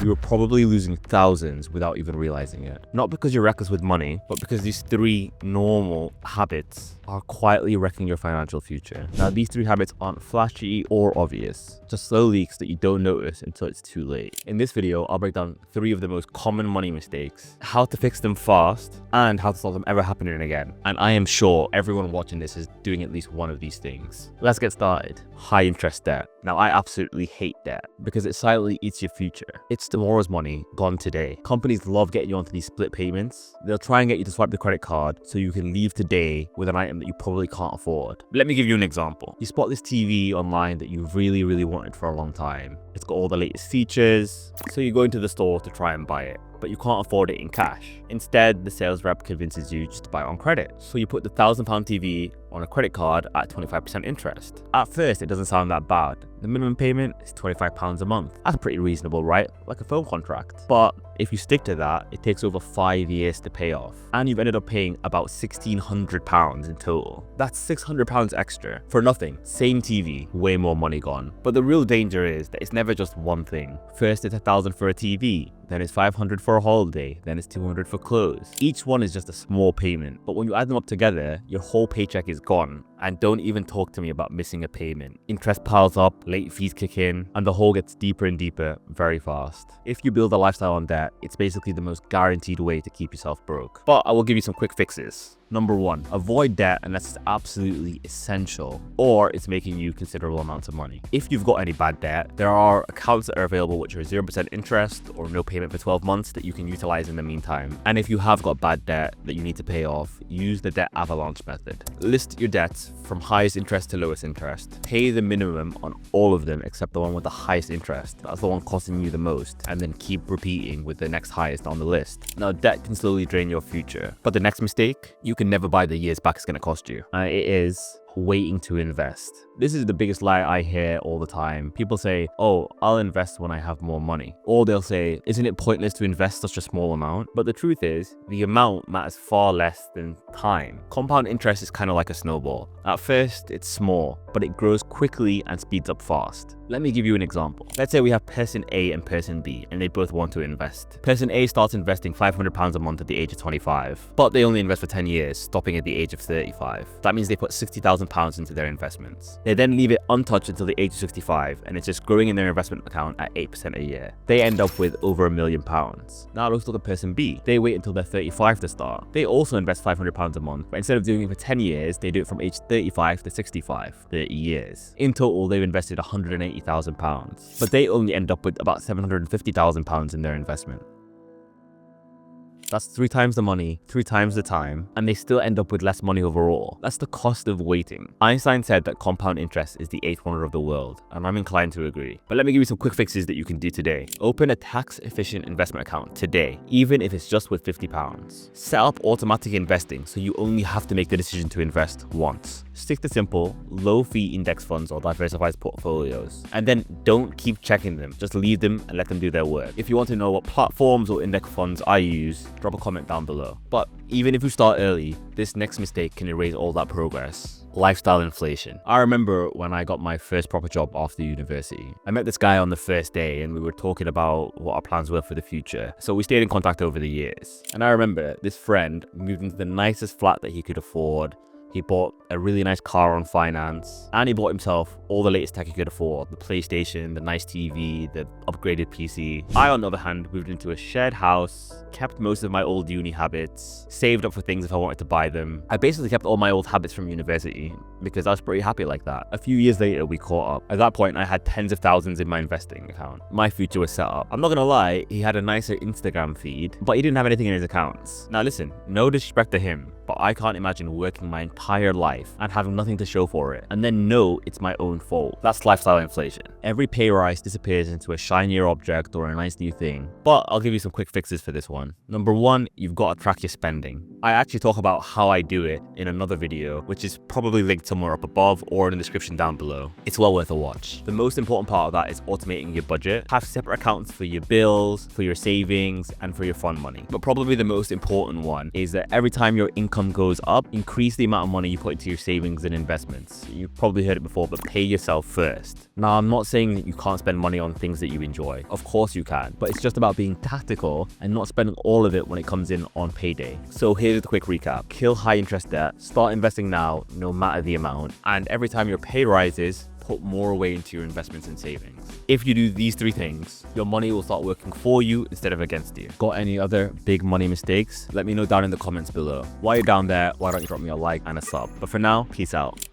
you were probably losing thousands without even realizing it. Not because you're reckless with money, but because these 3 normal habits are quietly wrecking your financial future. Now, these 3 habits aren't flashy or obvious, just slow leaks that you don't notice until it's too late. In this video, I'll break down 3 of the most common money mistakes, how to fix them fast, and how to stop them ever happening again. And I am sure everyone watching this is doing at least one of these things. Let's get started. High interest debt. Now, I absolutely hate debt because it silently eats your future. It's tomorrow's money, gone today. Companies love getting you onto these split payments. They'll try and get you to swipe the credit card so you can leave today with an item that you probably can't afford. Let me give you an example. You spot this TV online that you really wanted for a long time. It's got all the latest features, so you go into the store to try and buy it, but you can't afford it in cash. Instead, the sales rep convinces you just to buy it on credit. So you put the £1,000 TV on a credit card at 25% interest. At first, it doesn't sound that bad. The minimum payment is £25 a month. That's pretty reasonable, right? Like a phone contract. But if you stick to that, it takes over 5 years to pay off. And you've ended up paying about £1,600 in total. That's £600 extra for nothing. Same TV, way more money gone. But the real danger is that it's never just one thing. First, it's £1,000 for a TV. Then it's $500 for a holiday. Then it's $200 for clothes. Each one is just a small payment. But when you add them up together, your whole paycheck is gone. And don't even talk to me about missing a payment. Interest piles up, late fees kick in, and the hole gets deeper and deeper very fast. If you build a lifestyle on debt, it's basically the most guaranteed way to keep yourself broke. But I will give you some quick fixes. Number 1, avoid debt unless it's absolutely essential or it's making you considerable amounts of money. If you've got any bad debt, there are accounts that are available which are 0% interest or no payment for 12 months that you can utilize in the meantime. And if you have got bad debt that you need to pay off, use the debt avalanche method. List your debts from highest interest to lowest interest. Pay the minimum on all of them except the one with the highest interest. That's the one costing you the most, and then keep repeating with the next highest on the list. Now, debt can slowly drain your future, but the next mistake, you can never buy the years back it's going to cost you. It is waiting to invest. This is the biggest lie I hear all the time. People say, oh, I'll invest when I have more money. Or they'll say, isn't it pointless to invest such a small amount? But the truth is, the amount matters far less than time. Compound interest is kind of like a snowball. At first, it's small, but it grows quickly and speeds up fast. Let me give you an example. Let's say we have person A and person B, and they both want to invest. Person A starts investing £500 a month at the age of 25, but they only invest for 10 years, stopping at the age of 35. That means they put £60,000 into their investments. They then leave it untouched until the age of 65, and it's just growing in their investment account at 8% a year. They end up with over £1 million. Now let's look at person B. They wait until they're 35 to start. They also invest £500 a month, but instead of doing it for 10 years, they do it from age 35 to 65, 30 years. In total, they've invested £180,000, but they only end up with about £750,000 in their investment. That's 3 times the money, 3 times the time, and they still end up with less money overall. That's the cost of waiting. Einstein said that compound interest is the 8th wonder of the world, and I'm inclined to agree. But let me give you some quick fixes that you can do today. Open a tax-efficient investment account today, even if it's just with £50. Set up automatic investing so you only have to make the decision to invest once. Stick to simple, low-fee index funds or diversified portfolios. And then don't keep checking them. Just leave them and let them do their work. If you want to know what platforms or index funds I use, drop a comment down below. But even if you start early, this next mistake can erase all that progress. Lifestyle inflation. I remember when I got my first proper job after university. I met this guy on the first day and we were talking about what our plans were for the future. So we stayed in contact over the years. And I remember this friend moved into the nicest flat that he could afford. He bought a really nice car on finance, and he bought himself all the latest tech he could afford. The PlayStation, the nice TV, the upgraded PC. I, on the other hand, moved into a shared house, kept most of my old uni habits, saved up for things if I wanted to buy them. I basically kept all my old habits from university because I was pretty happy like that. A few years later, we caught up. At that point, I had tens of thousands in my investing account. My future was set up. I'm not gonna lie, he had a nicer Instagram feed, but he didn't have anything in his accounts. Now listen, no disrespect to him, but I can't imagine working my entire life and having nothing to show for it, and then know it's my own fault. That's lifestyle inflation. Every pay rise disappears into a shinier object or a nice new thing. But I'll give you some quick fixes for this one. Number 1, you've got to track your spending. I actually talk about how I do it in another video, which is probably linked somewhere up above or in the description down below. It's well worth a watch. The most important part of that is automating your budget. Have separate accounts for your bills, for your savings, and for your fun money. But probably the most important one is that every time your income income goes up, increase the amount of money you put into your savings and investments. You've probably heard it before, but pay yourself first. Now, I'm not saying that you can't spend money on things that you enjoy. Of course you can, but it's just about being tactical and not spending all of it when it comes in on payday. So here's the quick recap. Kill high interest debt, start investing now, no matter the amount, and every time your pay rises, put more away into your investments and savings. If you do these 3 things, your money will start working for you instead of against you. Got any other big money mistakes? Let me know down in the comments below. While you're down there, why don't you drop me a like and a sub? But for now, peace out.